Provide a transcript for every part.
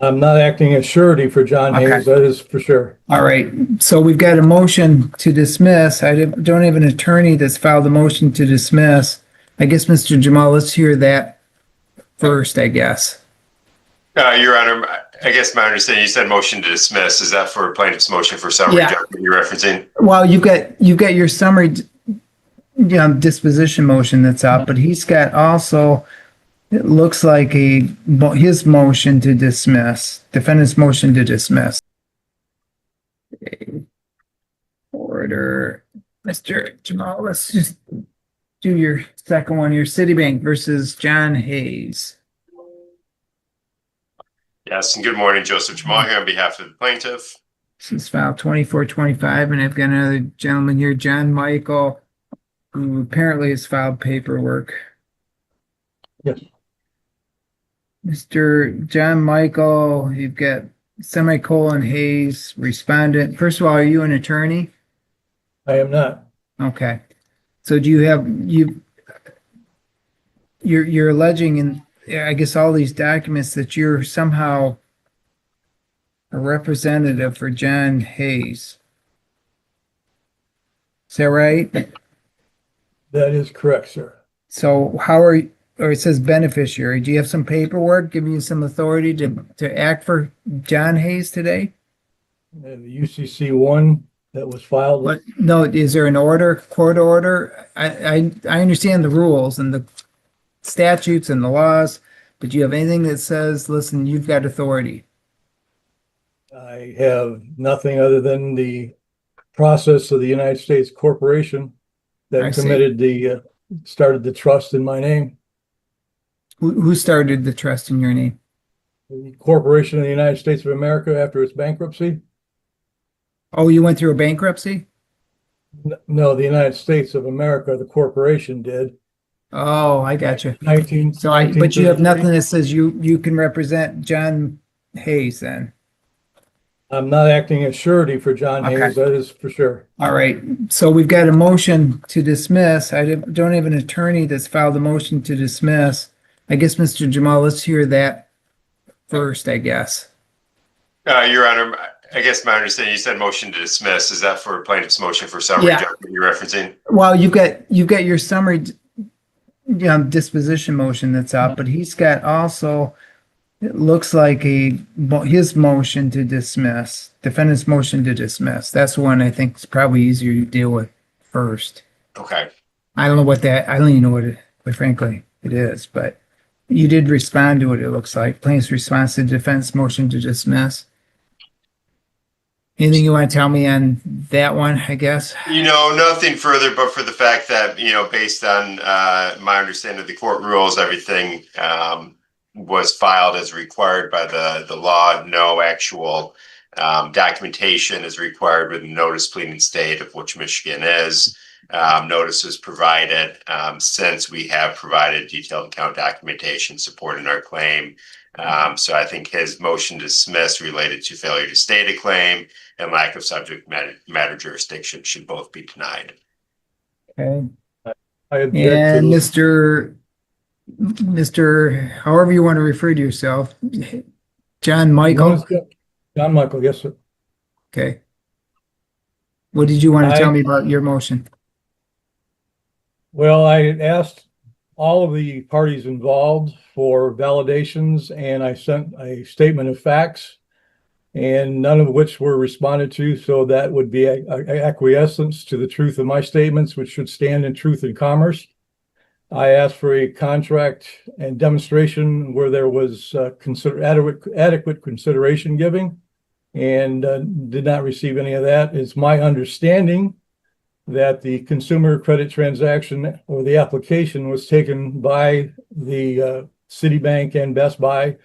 I'm not acting as surety for John Okay. Hayes, that is for sure. All right, so we've got a motion to dismiss. I don't have an attorney that's filed a motion to dismiss. I guess, Mr. Jamal, let's hear that first, I guess. Your Honor, I guess my understanding, you said motion to dismiss. Is that for plaintiff's motion for summary judgment you're referencing? Well, you've got your summary disposition motion that's out, but he's got also, it looks like his motion to dismiss, defendant's motion to dismiss. Order, Mr. Jamal, let's just do your second one, your Citibank versus John Hayes. Yes, and good morning, Joseph Jamal here on behalf of the plaintiff. This is file 2425, and I've got another gentleman here, John Michael, who apparently has filed paperwork. Yes. Mr. John Michael, you've got semicolon Hayes, respondent. First of all, are you an attorney? I am not. Okay. So do you have, you're alleging in, I guess, all these documents that you're somehow a representative for John Hayes. Is that right? That is correct, sir. So how are you, or it says beneficiary, do you have some paperwork giving you some authority to act for John Hayes today? The UCC 1 that was filed. What, no, is there an order, court order? I understand the rules and the statutes and the laws, but do you have anything that says, listen, you've got authority? I have nothing other than the process of the United States Corporation that committed started the trust in my name. Who started the trust in your name? The Corporation of the United States of America after its bankruptcy. Oh, you went through a bankruptcy? No, the United States of America, the corporation did. Oh, I got you. But you have nothing that says you can represent John Hayes then? I'm not acting as surety for John Hayes, that is for sure. All right, so we've got a motion to dismiss. I don't have an attorney that's filed a motion to dismiss. I guess, Mr. Jamal, let's hear that first, I guess. Your Honor, I guess my understanding, you said motion to dismiss. Is that for plaintiff's motion for summary judgment you're referencing? Well, you've got your summary disposition motion that's out, but he's got also, it looks like his motion to dismiss, defendant's motion to dismiss. That's one I think is probably easier to deal with first. Okay. I don't even know what it, quite frankly, it is, but you did respond to it, it looks like. Plaintiff's response to defense motion to dismiss. Anything you want to tell me on that one, I guess? Nothing further, but for the fact that, based on my understanding of the court rules, everything was filed as required by the law. No actual documentation is required with the notice pleading state, of which Michigan is. Notice was provided since we have provided detailed account documentation supporting our claim. So I think his motion to dismiss related to failure to state a claim and lack of subject matter jurisdiction should both be denied. Okay. I object and to Mr. However you want to refer to yourself, John Michael. John Michael, yes, sir. Okay. What did you want to tell me about your motion? Well, I asked all of the parties involved for validations, and I sent a statement of facts, and none of which were responded to. So that would be acquiescence to the truth of my statements, which should stand in truth and commerce. I asked for a contract and demonstration where there was adequate consideration giving, and did not receive any of that. It's my understanding that the consumer credit transaction or the application was taken by the Citibank and Best Buy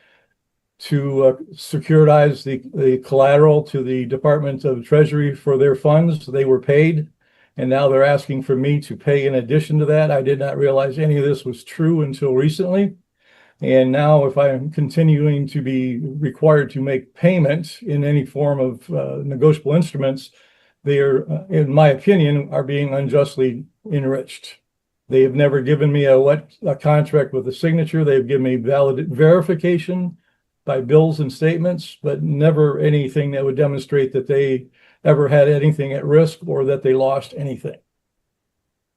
to securitize the collateral to the Department of Treasury for their funds. They were paid, and now they're asking for me to pay in addition to that. I did not realize any of this was true until recently. And now if I'm continuing to be required to make payment in any form of negotiable instruments, they are, in my opinion, are being unjustly enriched. They have never given me a contract with a signature. They've given me valid verification by bills and statements, but never anything that would demonstrate that they ever had anything at risk or that they lost anything.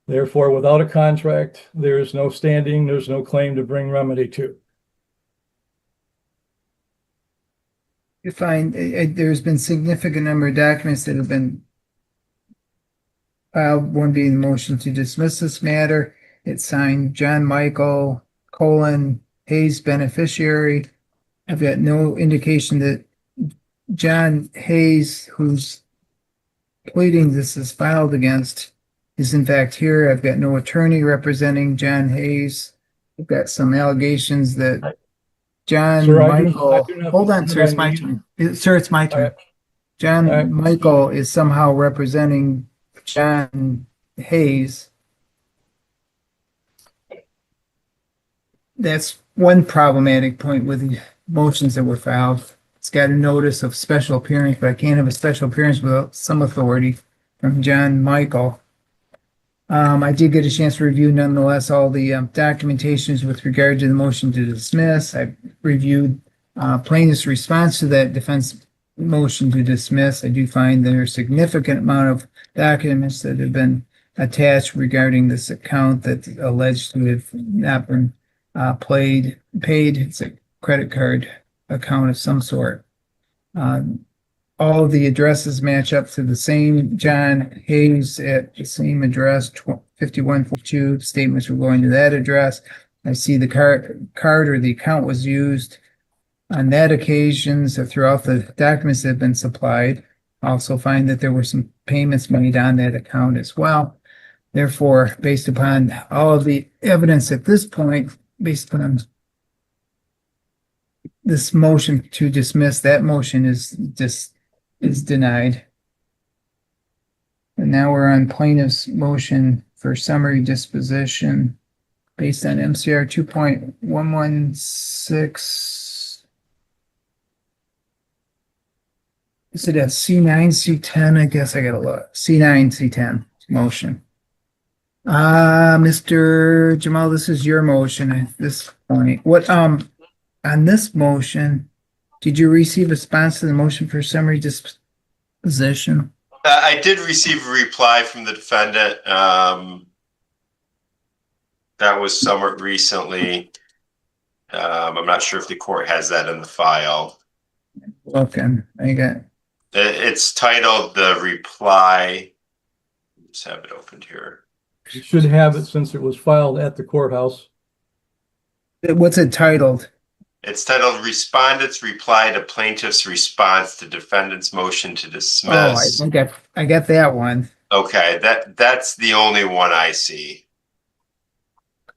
Therefore, without a contract, there is no standing, there's no claim to bring remedy to. You find there's been significant number of documents that have been filed, one being the motion to dismiss this matter. It's signed John Michael, Hayes beneficiary. I've got no indication that John Hayes, whose pleading this is filed against, is in fact here. I've got no attorney representing John Hayes. I've got some allegations that John Sir, Michael, I do not hold on, believe sir, it's I my need- turn. Sir, it's my turn. right. John All right. Michael is somehow representing John Hayes. That's one problematic point with the motions that were filed. It's got a notice of special appearance, but I can't have a special appearance without some authority from John Michael. I did get a chance to review nonetheless all the documentations with regard to the motion to dismiss. I reviewed plaintiff's response to that defense motion to dismiss. I do find there's a significant amount of documents that have been attached regarding this account that alleged to have not been paid. It's a credit card account of some sort. All of the addresses match up to the same John Hayes at the same address, 5142. Statements were going to that address. I see the card or the account was used on that occasion. So throughout the documents that have been supplied, I also find that there were some payments made on that account as well. Therefore, based upon all of the evidence at this point, based upon this motion to dismiss, that motion is denied. And now we're on plaintiff's motion for summary disposition based on MCR 2.116. Is it a C9, C10? I guess I gotta look. C9, C10 motion. Mr. Jamal, this is your motion at this point. What, on this motion, did you receive a response to the motion for summary disposition? I did receive a reply from the defendant. That was somewhat recently. I'm not sure if the court has that in the file. Okay, I got. It's titled the reply. Just have it opened here. You should have it since it was filed at the courthouse. What's it titled? It's titled Respondent's Reply to Plaintiff's Response to Defendant's Motion to Oh, Dismiss. I got that one. Okay, that's the only one I see.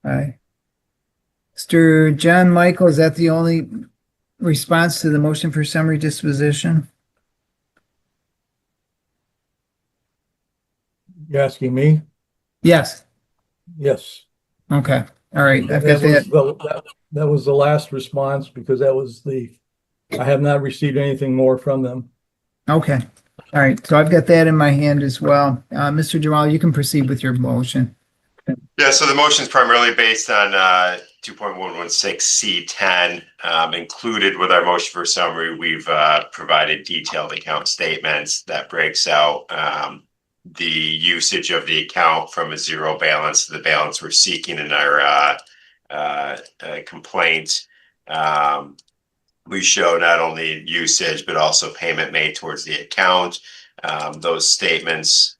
Okay. Mr. John Michael, is that the only response to the motion for summary disposition? You asking me? Yes. Yes. Okay. All right. I've got that. That was the last response because that was I have not received anything more from them. Okay. All right. So I've got that in my hand as well. Mr. Jamal, you can proceed with your motion. Yeah, so the motion is primarily based on 2.116C10. Included with our motion for summary, we've provided detailed account statements that breaks out the usage of the account from a zero balance to the balance we're seeking in our complaint. We show not only usage, but also payment made towards the account. Those statements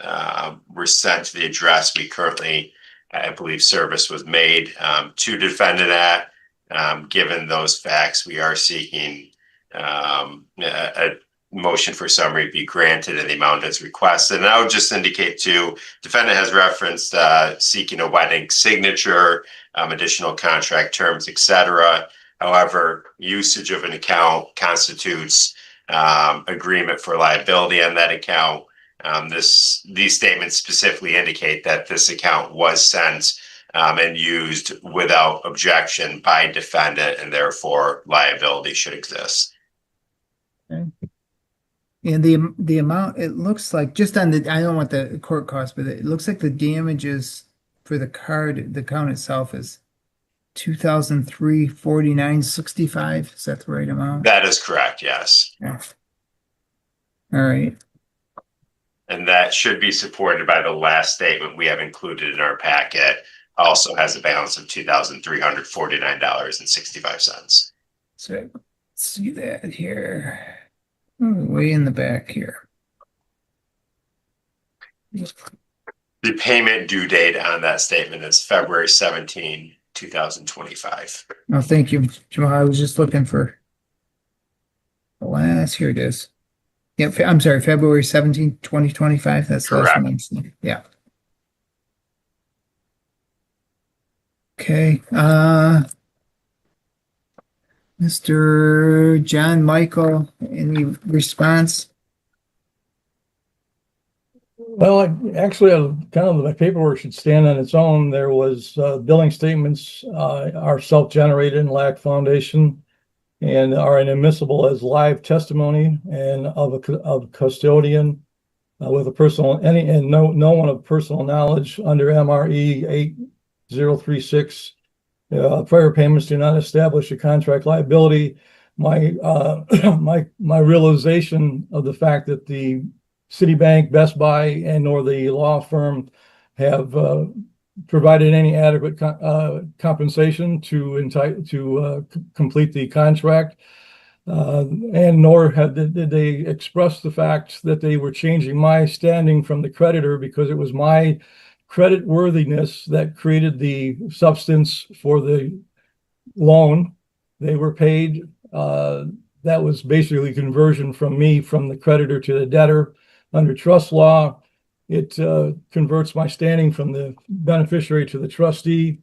were sent to the address we currently, I believe, service was made to defendant at. Given those facts, we are seeking a motion for summary be granted in the amount as requested. And I would just indicate too, defendant has referenced seeking a wedding signature, additional contract terms, etc. However, usage of an account constitutes agreement for liability on that account. These statements specifically indicate that this account was sent and used without objection by defendant, and therefore liability should exist. Okay. And the amount, it looks like, just on the, I don't want the court cost, but it looks like the damages for the card, the account itself is $2,349.65. Is that the right amount? That is correct, yes. Yeah. All right. And that should be supported by the last statement we have included in our packet. Also has a balance of $2,349.65. So let's see that here. Way in the back here. The payment due date on that statement is February 17, 2025. Oh, thank you, Jamal. I was just looking for the last, here it is. Yeah, I'm sorry, February 17th, 2025. That's the last one I'm seeing. Yeah. Okay, Mr. John Michael, any response? Well, kind of my paperwork should stand on its own. There was billing statements are self-generated and lack foundation and are inadmissible as live testimony and of a custodian with a personal no one of personal knowledge under MRE 8036. Prior payments do not establish a contract liability. My my realization of the fact that the Citibank, Best Buy, and or the law firm have provided any adequate compensation to complete the contract, and nor did they express the fact that they were changing my standing from the creditor because it was my credit worthiness that created the substance for the loan. They were paid. That was basically conversion from me from the creditor to the debtor. Under trust law, it converts my standing from the beneficiary to the trustee.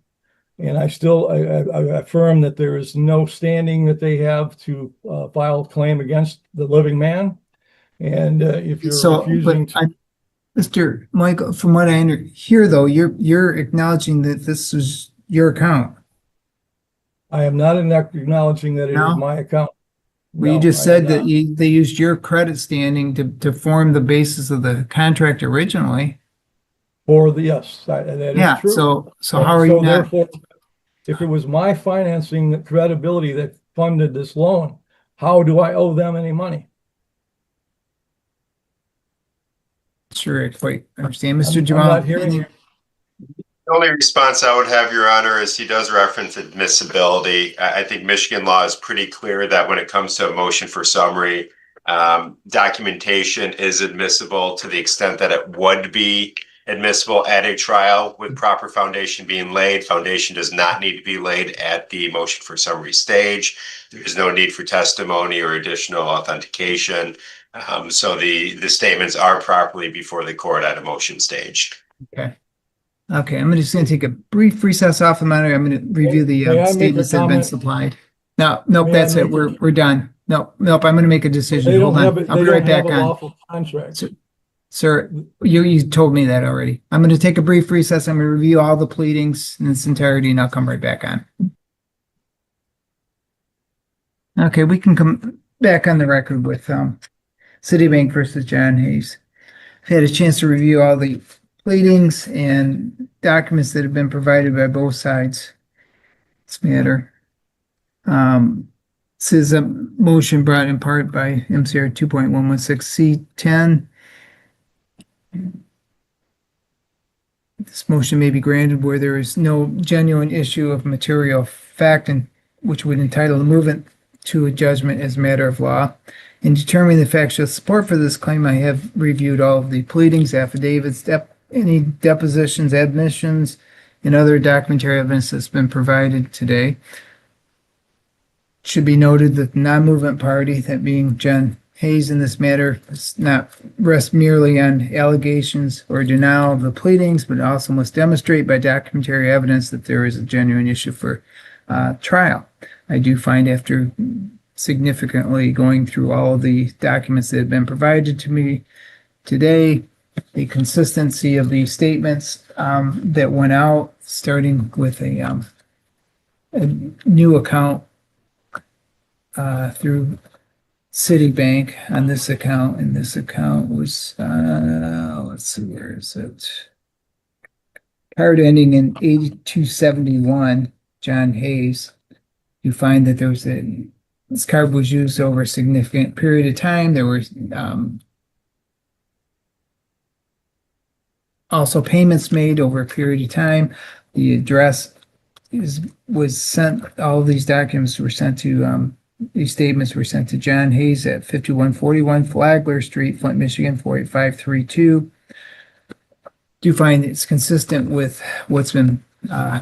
And I affirm that there is no standing that they have to file a claim against the living man. And if you're refusing to... Mr. Michael, from what I hear, though, you're acknowledging that this is your account. I am not acknowledging that it is my account. Well, you just said that they used your credit standing to form the basis of the contract originally. Yes, that is true. So how are you not? Therefore, if it was my financing credibility that funded this loan, how do I owe them any money? Sure, I quite understand, Mr. Jamal. I'm not hearing you. The only response I would have, Your Honor, is he does reference admissibility. I think Michigan law is pretty clear that when it comes to a motion for summary, documentation is admissible to the extent that it would be admissible at a trial with proper foundation being laid. Foundation does not need to be laid at the motion for summary stage. There is no need for testimony or additional authentication. So the statements are properly before the court at a motion stage. Okay, I'm just going to take a brief recess off the matter. I'm going to review the statements that have been supplied. No, nope, that's it. We're done. Nope, I'm going to make a decision. Hold on. I'll be right back on. Sir, you told me that already. I'm going to take a brief recess. I'm going to review all the pleadings in its entirety, and I'll come right back on. Okay, we can come back on the record with Citibank versus John Hayes. I've had a chance to review all the pleadings and documents that have been provided by both sides. This matter. This is a motion brought in part by MCR 2.116C10. This motion may be granted where there is no genuine issue of material fact and which would entitle the movement to a judgment as a matter of law. In determining the factual support for this claim, I have reviewed all of the pleadings, affidavits, any depositions, admissions, and other documentary evidence that's been provided today. It should be noted that the non-movement party, that being John Hayes in this matter, does not rest merely on allegations or denial of the pleadings, but also must demonstrate by documentary evidence that there is a genuine issue for trial. I do find after significantly going through all of the documents that have been provided to me today, the consistency of the statements that went out, starting with a new account through Citibank on this account, and this account was, let's see, where is it? Card ending in 8271. John Hayes, you find that this card was used over a significant period of time. There were also payments made over a period of time. The address was sent, all of these documents were sent to, these statements were sent to John Hayes at 5141 Flagler Street, Flint, Michigan, 48532. Do find it's consistent with what's been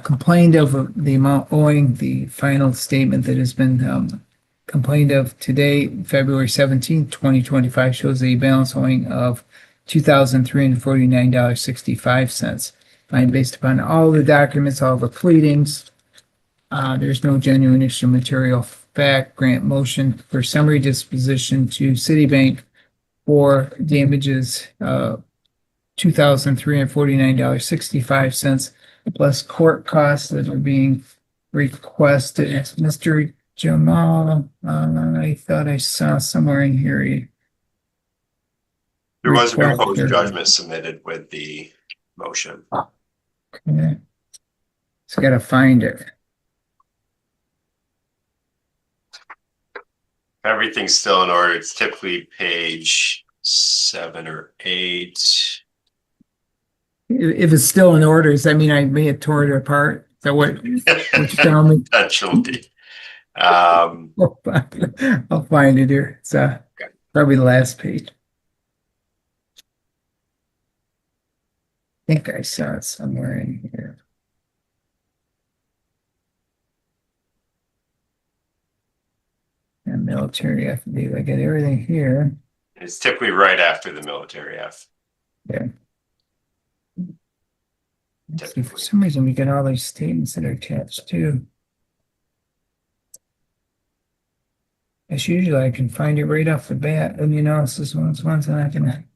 complained of, the amount owing. The final statement that has been complained of today, February 17th, 2025, shows a balance owing of $2,349.65. Find based upon all the documents, all the pleadings, there's no genuine issue of material fact. Grant motion for summary disposition to Citibank for damages $2,349.65 plus court costs that are being requested. Mr. Jamal, I thought I saw somewhere in here. There was a Request proposed here. judgment submitted with the motion. Okay. Just gotta find it. Everything's still in order. It's typically page 7 or 8. If it's still in order, does that mean I may have torn it apart? Is that what you're telling me? Potentially. I'll find it here. It's probably the last page. I think I saw it somewhere in here. And military affidavit. I got everything here. It's typically right after the military F. Yeah. See, for some reason, we get all these statements that are attached too. As usual, I can find it right off the bat. And analysis ones and I can.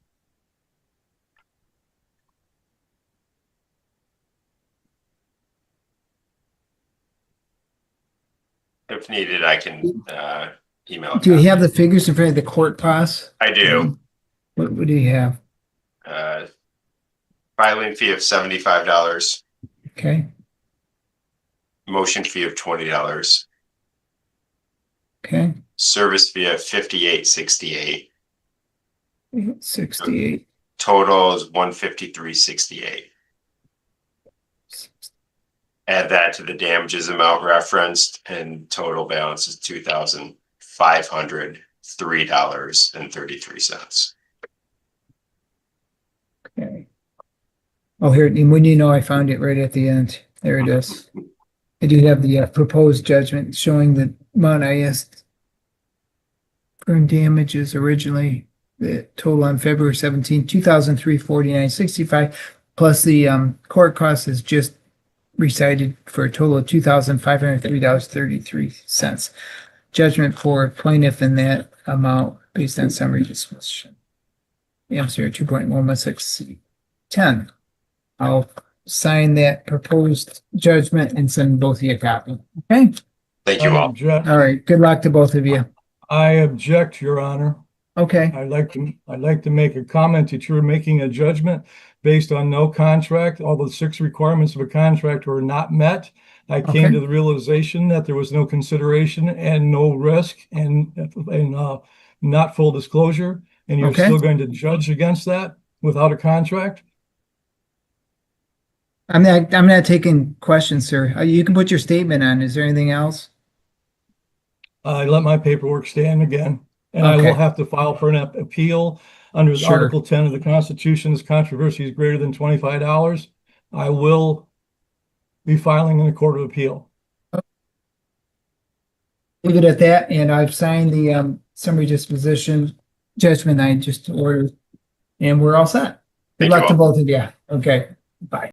If needed, I can email. Do you have the figures in front of the court costs? I do. What do you have? Filing fee of $75. Okay. Motion fee of $20. Okay. Service fee of $58.68. 68. Total is $153.68. Add that to the damages amount referenced, and total balance is $2,503.33. Okay. Oh, here, and when I found it right at the end. There it is. I do have the proposed judgment showing the amount I asked for damages originally. The total on February 17, 2,349.65, plus the court cost is just recited for a total of $2,503.33. Judgment for plaintiff in that amount based on summary disposition. Answer 2.11610. I'll sign that proposed judgment and send both of you a copy. Okay? Thank you all. All right. Good luck to both of you. I object, Your Honor. Okay. I'd like to make a comment that you're making a judgment based on no contract. All the 6 requirements of a contract were not met. I came Okay. to the realization that there was no consideration and no risk and not full disclosure. And you're Okay. still going to judge against that without a contract? I'm not taking questions, sir. You can put your statement on. Is there anything else? I let my paperwork stand again, and I Okay. will have to file for an appeal under Sure. Article 10 of the Constitution. This controversy is greater than $25. I will be filing in the Court of Appeal. Leave it at that, and I've signed the summary disposition judgment I just ordered, and we're all set. Good Thank you luck to all. both of you. Okay, bye.